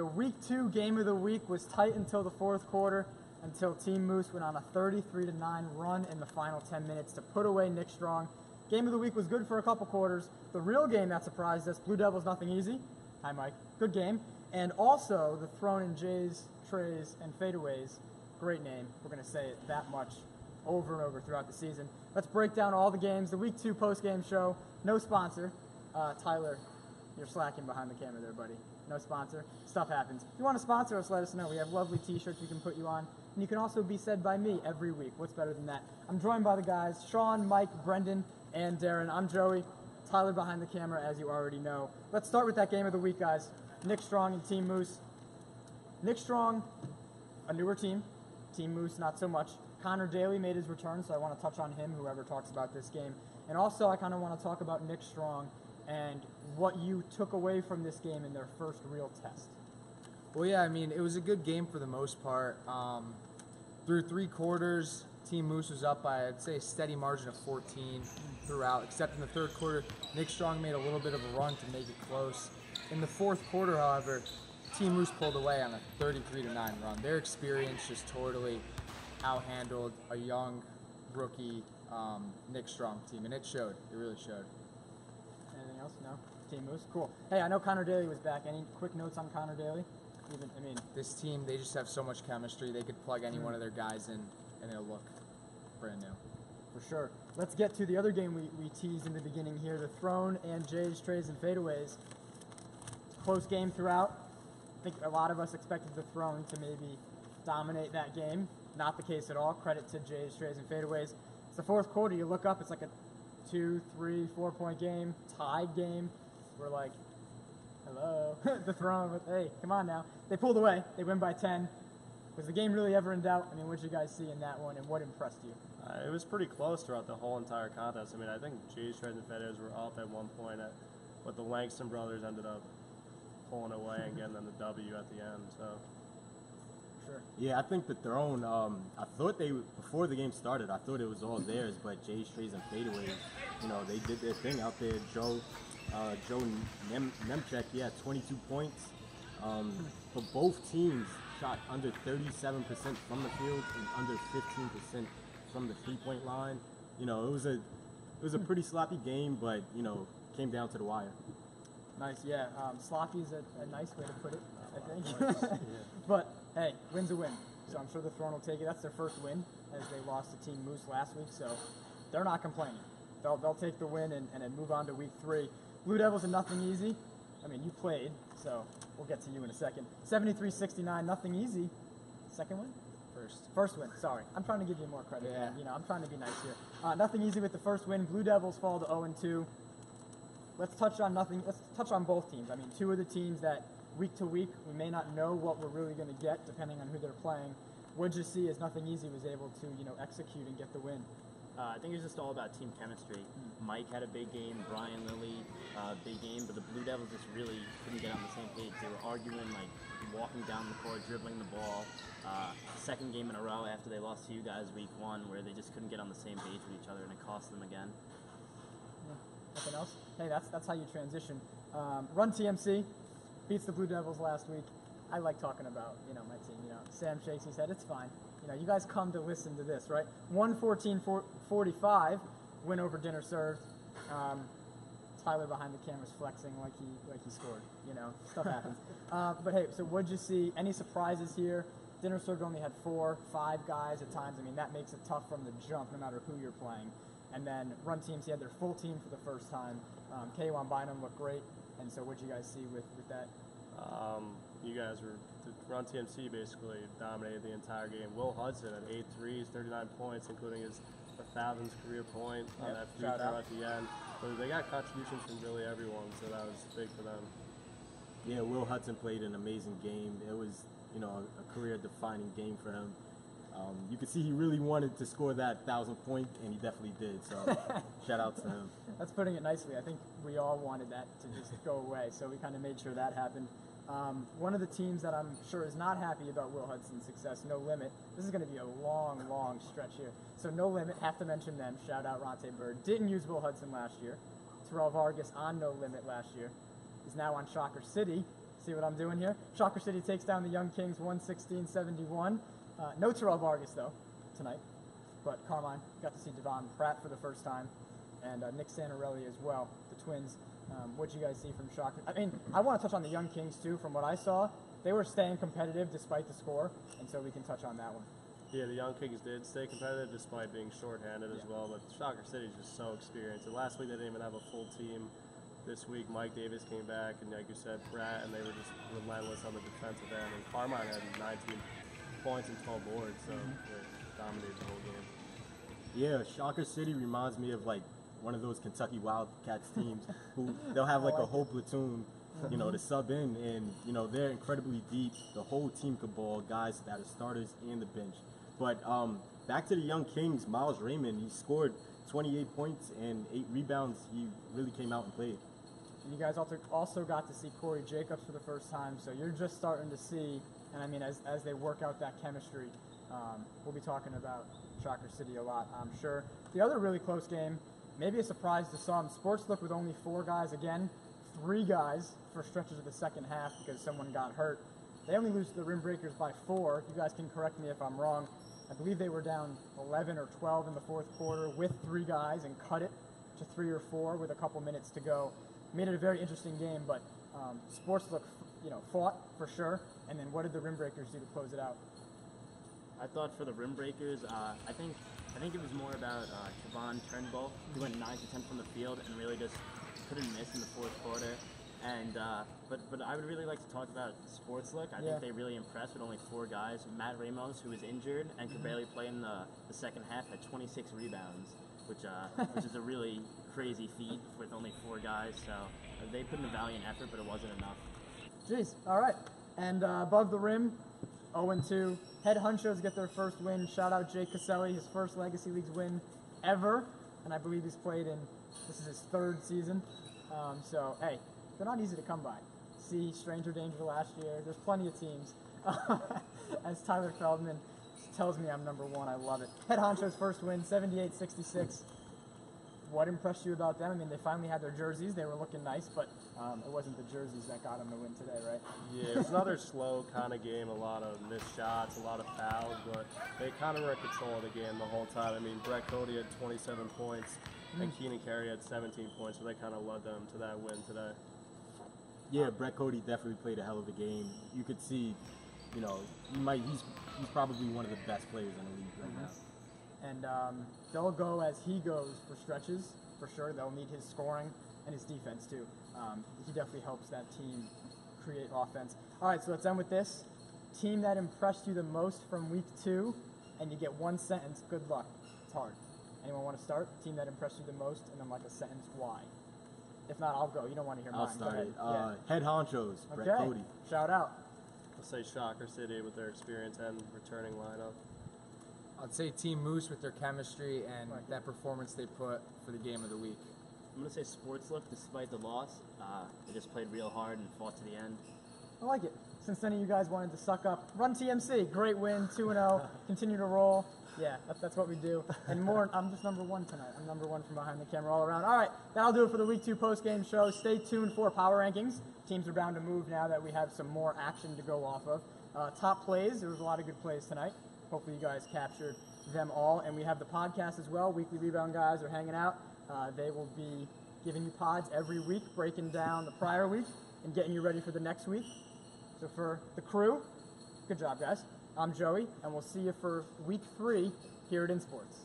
The Week 2 game of the week was tight until the fourth quarter, until Team Moose went on a 33-9 run in the final 10 minutes to put away Nick Strong. Game of the week was good for a couple quarters. The real game that surprised us, Blue Devils nothing easy. Hi, Mike. Good game. And also the Throne and Jays, Trays, and Fadeaways. Great name. We're going to say it that much over and over throughout the season. Let's break down all the games. The Week 2 post-game show. No sponsor. Tyler, you're slacking behind the camera there, buddy. No sponsor. Stuff happens. If you want to sponsor us, let us know. We have lovely t-shirts we can put you on. And you can also be said by me every week. What's better than that? I'm joined by the guys, Sean, Mike, Brendan, and Darren. I'm Joey. Tyler behind the camera, as you already know. Let's start with that game of the week, guys. Nick Strong and Team Moose. Nick Strong, a newer team. Team Moose, not so much. Connor Daly made his return, so I want to touch on him, whoever talks about this game. And also, I kind of want to talk about Nick Strong and what you took away from this game in their first real test. Well, yeah, I mean, it was a good game for the most part. Through three quarters, Team Moose was up by, I'd say, a steady margin of 14 throughout, except in the third quarter. Nick Strong made a little bit of a run to make it close. In the fourth quarter, however, Team Moose pulled away on a 33-9 run. Their experience just totally outhandled a young rookie Nick Strong team, and it showed. It really showed. Anything else? No? Team Moose? Cool. Hey, I know Connor Daly was back. Any quick notes on Connor Daly? This team, they just have so much chemistry. They could plug any one of their guys in, and it'll look brand new. For sure. Let's get to the other game we teased in the beginning here, the Throne and Jays, Trays, and Fadeaways. Close game throughout. I think a lot of us expected the Throne to maybe dominate that game. Not the case at all. Credit to Jays, Trays, and Fadeaways. It's the fourth quarter. You look up, it's like a 2, 3, 4-point game, tied game. We're like, hello, the Throne. Hey, come on now. They pulled away. They win by 10. Was the game really ever in doubt? I mean, what did you guys see in that one, and what impressed you? It was pretty close throughout the whole entire contest. I mean, I think Jays, Trays, and Fadeaways were up at one point, but the Langston brothers ended up pulling away and getting them the W at the end. So. Sure. Yeah, I think the Throne, I thought before the game started, I thought it was all theirs, but Jays, Trays, and Fadeaways, they did their thing out there. Joe Nemchek, he had 22 points. But both teams shot under 37% from the field and under 15% from the three-point line. It was a pretty sloppy game, but came down to the wire. Nice, yeah. Sloppy is a nice way to put it, I think. But hey, win's a win. So I'm sure the Throne will take it. That's their first win, as they lost to Team Moose last week. So they're not complaining. They'll take the win and then move on to Week 3. Blue Devils are nothing easy. I mean, you played, so we'll get to you in a second. 73-69, nothing easy. Second win? First win, sorry. I'm trying to give you more credit. Yeah. I'm trying to be nice here. Nothing easy with the first win. Blue Devils fall to 0-2. Let's touch on both teams. I mean, two of the teams that week to week we may not know what we're really going to get depending on who they're playing. What'd you see as Nothing Easy was able to, execute and get the win? I think it was just all about team chemistry. Mike had a big game, Brian Lilly, big game, but the Blue Devils just really couldn't get on the same page. They were arguing, walking down the court, dribbling the ball. Second game in a row after they lost to you guys week 1, where they just couldn't get on the same page with each other, and it cost them again. Yeah. Nothing else? Hey, that's how you transition. Run TMC beats the Blue Devils last week. I like talking about, my team. Sam shakes his head. It's fine. You guys come to listen to this, right? 114-45, win over Dinner Served. Tyler behind the camera's flexing like he scored. Stuff happens. But hey, so what'd you see? Any surprises here? Dinner Served only had 4, 5 guys at times. I mean, that makes it tough from the jump, no matter who you're playing. And then Run TMC had their full team for the first time. K1 Bynum looked great. And so what'd you guys see with that? You guys Run TMC basically dominated the entire game. Will Hudson had 8 threes, 39 points, including his 1,000th career point on that free throw at the end. But they got contributions from really everyone, so that was big for them. Yeah, Will Hudson played an amazing game. It was, a career-defining game for him. You could see he really wanted to score that 1,000 point, and he definitely did. So shout out to him. That's putting it nicely. I think we all wanted that to just go away, so we kind of made sure that happened. One of the teams that I'm sure is not happy about Will Hudson's success, No Limit. This is going to be a long, long stretch here. So No Limit, have to mention them. Shout out Ronte Bird. Didn't use Will Hudson last year. Terrell Vargas on No Limit last year. Is now on Shocker City. See what I'm doing here? Shocker City takes down the Young Kings 116-71. No Terrell Vargas, though, tonight. But Carmine got to see Devon Pratt for the first time, and Nick Santarelli as well, the Twins. What'd you guys see from Shocker? I mean, I want to touch on the Young Kings, too. From what I saw, they were staying competitive despite the score, and so we can touch on that one. Yeah, the Young Kings did stay competitive despite being shorthanded as well, but Shocker City's just so experienced. And last week they didn't even have a full team. This week Mike Davis came back, and like you said, Pratt, and they were just relentless on the defensive end. And Carmine had 19 points and 12 boards, so they dominated the whole game. Yeah, Shocker City reminds me of like one of those Kentucky Wildcats teams who they'll have like a whole platoon, you know, to sub in, and you know they're incredibly deep. The whole team could ball, guys that are starters and the bench. But back to the Young Kings, Miles Raymond, he scored 28 points and 8 rebounds. He really came out and played. And you guys also got to see Corey Jacobs for the first time, so you're just starting to see, and I mean, as they work out that chemistry, we'll be talking about Shocker City a lot, I'm sure. The other really close game, maybe a surprise to some, Sportslook with only 4 guys again, 3 guys for stretches of the second half because someone got hurt. They only lose to the Rim Breakers by 4. You guys can correct me if I'm wrong. I believe they were down 11 or 12 in the fourth quarter with 3 guys and cut it to 3 or 4 with a couple minutes to go. Made it a very interesting game, but Sportslook, fought for sure. And then what did the Rim Breakers do to close it out? I thought for the Rim Breakers, I think it was more about Kevon Turnbull, who went 9 to 10 from the field and really just couldn't miss in the fourth quarter. And but I would really like to talk about Sportslook. I think they really impressed with only 4 guys. Matt Ramos, who was injured and could barely play in the second half, had 26 rebounds, which is a really crazy feat with only 4 guys. So they put in a valiant effort, but it wasn't enough. Jeez, all right. And above the rim, 0-2. Head Honchos get their first win. Shout out Jake Caselli, his first Legacy Leagues win ever. And I believe he's played in, this is his 3rd season. So, hey, they're not easy to come by. See Stranger Danger last year. There's plenty of teams. As Tyler Feldman tells me I'm number 1, I love it. Head Honcho's first win, 78-66. What impressed you about them? I mean, they finally had their jerseys. They were looking nice, but it wasn't the jerseys that got them the win today, right? Yeah, it was another slow kind of game, a lot of missed shots, a lot of fouls, but they kind of were in control of the game the whole time. I mean, Brett Cody had 27 points, and Keenan Carey had 17 points, so they kind of led them to that win today. Yeah, Brett Cody definitely played a hell of a game. You could see, he's probably one of the best players in the league right now. And they'll go as he goes for stretches, for sure. They'll need his scoring and his defense, too. He definitely helps that team create offense. All right, so let's end with this. Team that impressed you the most from week 2, and you get 1 sentence. Good luck. It's hard. Anyone want to start? Team that impressed you the most, and then like a sentence why. If not, I'll go. You don't want to hear mine. I'll start it. Yeah. Head Honchos, Brett Cody. Shout out. I'll say Shocker City with their experience and returning lineup. I'd say Team Moose with their chemistry and that performance they put for the game of the week. I'm going to say Sportslook, despite the loss. They just played real hard and fought to the end. I like it. Since none of you guys wanted to suck up, Run TMC, great win, 2-0, continue to roll. Yeah, that's what we do. And more, I'm just number 1 tonight. I'm number 1 from behind the camera all around. All right, that'll do it for the Week 2 post-game show. Stay tuned for Power Rankings. Teams are bound to move now that we have some more action to go off of. Top plays, there was a lot of good plays tonight. Hopefully you guys captured them all. And we have the podcast as well. Weekly Rebound guys are hanging out. They will be giving you pods every week, breaking down the prior week and getting you ready for the next week. So for the crew, good job, guys. I'm Joey, and we'll see you for week 3 here at InSports.